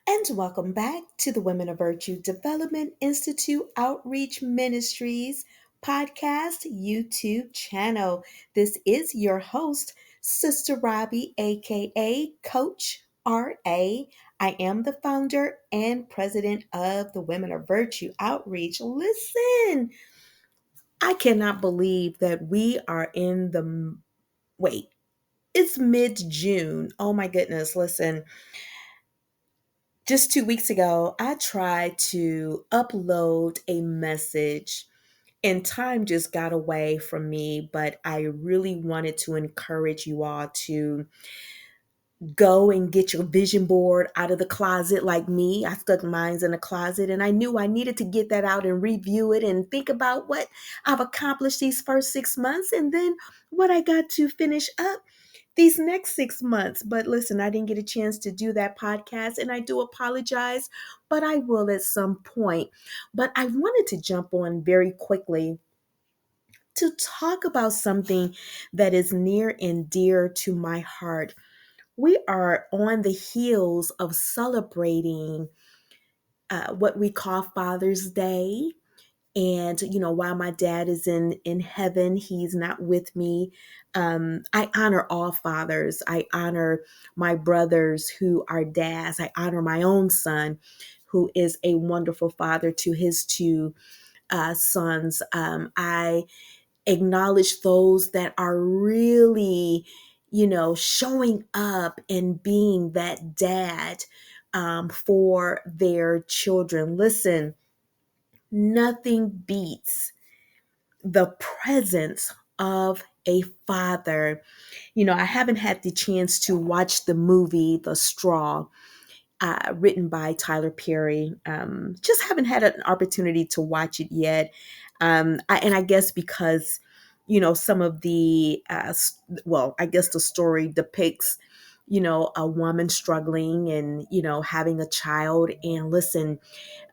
And welcome back to the Women of Virtue Development Institute Outreach Ministries podcast YouTube channel. This is your host, Sister Robbie, aka Coach RA. I am the founder and president of the Women of Virtue Outreach. Listen, I cannot believe that we are in the wait. It's mid June. Oh my goodness. Listen, just 2 weeks ago, I tried to upload a message and time just got away from me, but I really wanted to encourage you all to go and get your vision board out of the closet like me. I stuck mine in a closet and I knew I needed to get that out and review it and think about what I've accomplished these first 6 months and then what I got to finish up these next 6 months. But listen, I didn't get a chance to do that podcast and I do apologize, but I will at some point. But I wanted to jump on very quickly to talk about something that is near and dear to my heart. We are on the heels of celebrating what we call Father's Day. And while my dad is in heaven, he's not with me. I honor all fathers. I honor my brothers who are dads. I honor my own son, who is a wonderful father to his two sons. I acknowledge those that are really, showing up and being that dad for their children. Listen, nothing beats the presence of a father. I haven't had the chance to watch the movie The Straw, written by Tyler Perry. Just haven't had an opportunity to watch it yet. And I guess because, some of the, I guess the story depicts, a woman struggling and, having a child. And listen,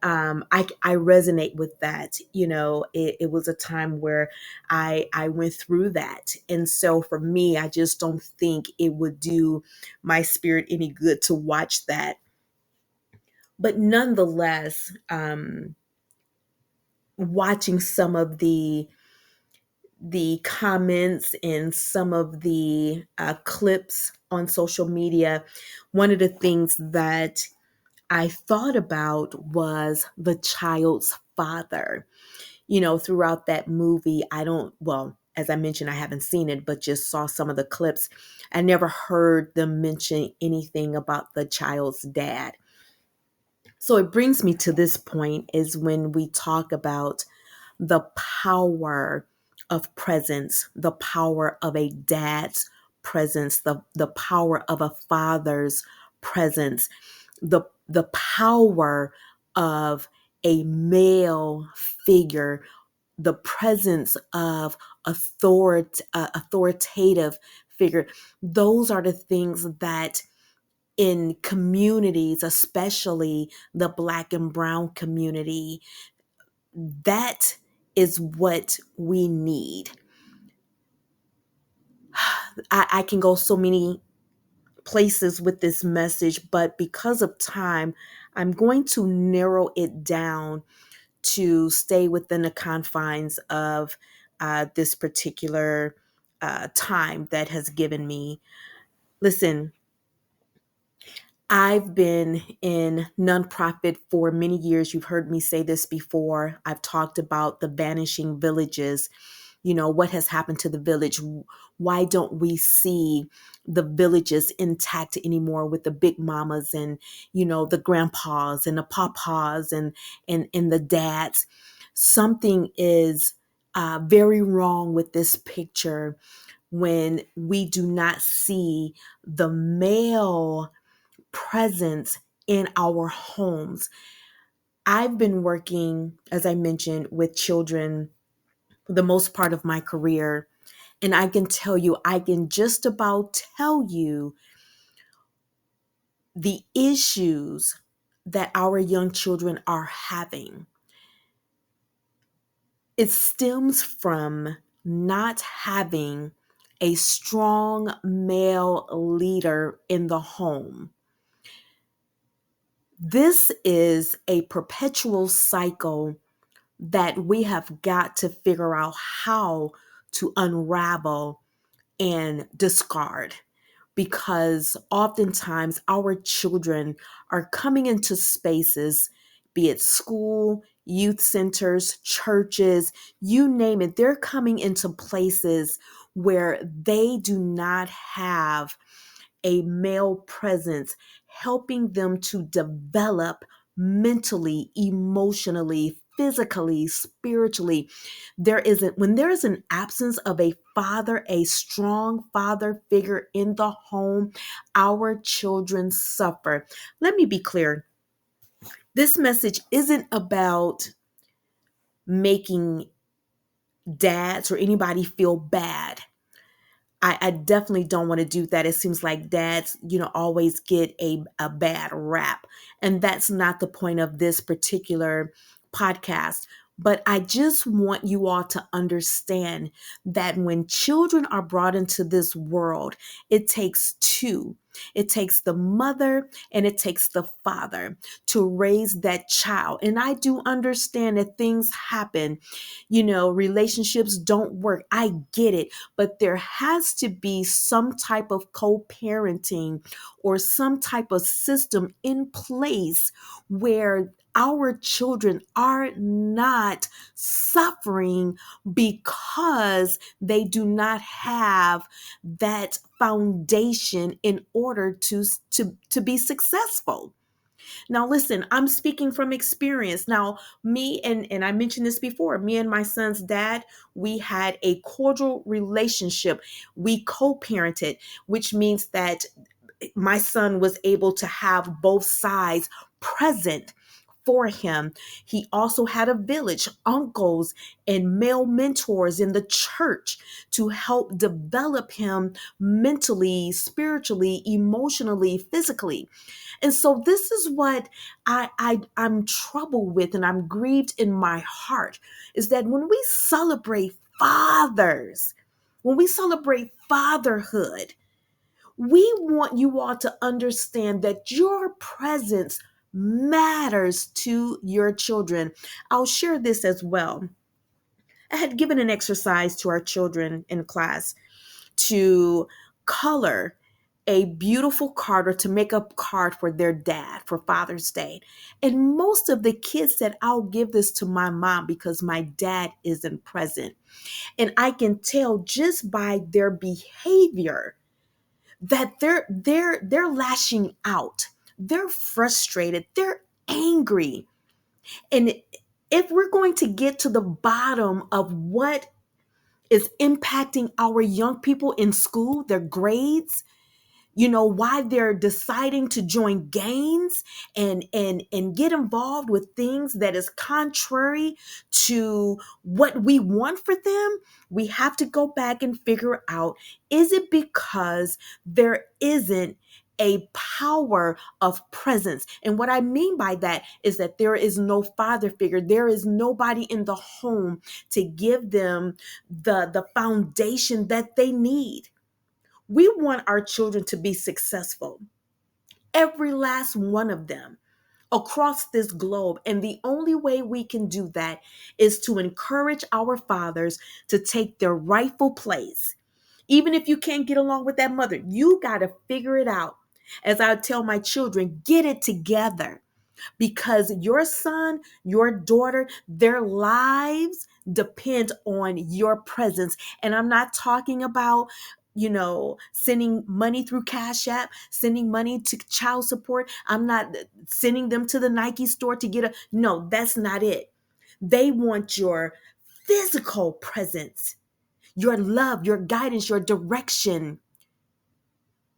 I resonate with that. It was a time where I went through that. And so for me, I just don't think it would do my spirit any good to watch that. But nonetheless, watching some of the comments and some of the clips on social media, one of the things that I thought about was the child's father. Throughout that movie, as I mentioned, I haven't seen it, but just saw some of the clips. I never heard them mention anything about the child's dad. So it brings me to this point is when we talk about the power of presence, the power of a dad's presence, the power of a father's presence, the power of a male figure, the presence of authoritative figure. Those are the things that in communities, especially the Black and Brown community, that is what we need. I can go so many places with this message, but because of time, I'm going to narrow it down to stay within the confines of this particular time that has given me. Listen, I've been in nonprofit for many years. You've heard me say this before. I've talked about the vanishing villages. What has happened to the village? Why don't we see the villages intact anymore with the big mamas and, the grandpas and the papas and the dads? Something is very wrong with this picture when we do not see the male presence in our homes. I've been working, as I mentioned, with children for the most part of my career. And I can tell you, I can just about tell you the issues that our young children are having. It stems from not having a strong male leader in the home. This is a perpetual cycle that we have got to figure out how to unravel and discard, because oftentimes our children are coming into spaces, be it school, youth centers, churches, you name it. They're coming into places where they do not have a male presence helping them to develop mentally, emotionally, physically, spiritually. When there is an absence of a father, a strong father figure in the home, our children suffer. Let me be clear. This message isn't about making dads or anybody feel bad. I definitely don't want to do that. It seems like dads, always get a bad rap. And that's not the point of this particular podcast. But I just want you all to understand that when children are brought into this world, it takes two. It takes the mother and it takes the father to raise that child. And I do understand that things happen, relationships don't work. I get it. But there has to be some type of co-parenting or some type of system in place where our children are not suffering because they do not have that foundation in order to be successful. Now, listen, I'm speaking from experience. Now, and I mentioned this before, me and my son's dad, we had a cordial relationship. We co-parented, which means that my son was able to have both sides present for him. He also had a village, uncles, and male mentors in the church to help develop him mentally, spiritually, emotionally, physically. And so this is what I'm troubled with, and I'm grieved in my heart, is that when we celebrate fathers, when we celebrate fatherhood, we want you all to understand that your presence matters to your children. I'll share this as well. I had given an exercise to our children in class to color a beautiful card or to make a card for their dad for Father's Day. And most of the kids said, I'll give this to my mom because my dad isn't present. And I can tell just by their behavior that they're lashing out. They're frustrated. They're angry. And if we're going to get to the bottom of what is impacting our young people in school, their grades, why they're deciding to join gangs and get involved with things that is contrary to what we want for them, we have to go back and figure out, is it because there isn't a power of presence? And what I mean by that is that there is no father figure. There is nobody in the home to give them the foundation that they need. We want our children to be successful, every last one of them across this globe. And the only way we can do that is to encourage our fathers to take their rightful place. Even if you can't get along with that mother, you got to figure it out. As I tell my children, get it together, because your son, your daughter, their lives depend on your presence. And I'm not talking about, sending money through Cash App, sending money to child support. I'm not sending them to the Nike store to get no, that's not it. They want your physical presence, your love, your guidance, your direction,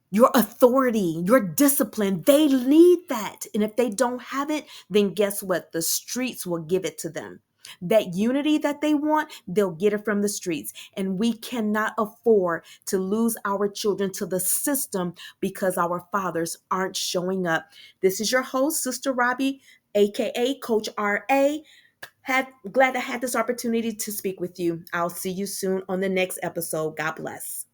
your authority, your discipline. They need that. And if they don't have it, then guess what? The streets will give it to them. That unity that they want, they'll get it from the streets. And we cannot afford to lose our children to the system because our fathers aren't showing up. This is your host, Sister Robbie, aka Coach RA. Glad I had this opportunity to speak with you. I'll see you soon on the next episode. God bless.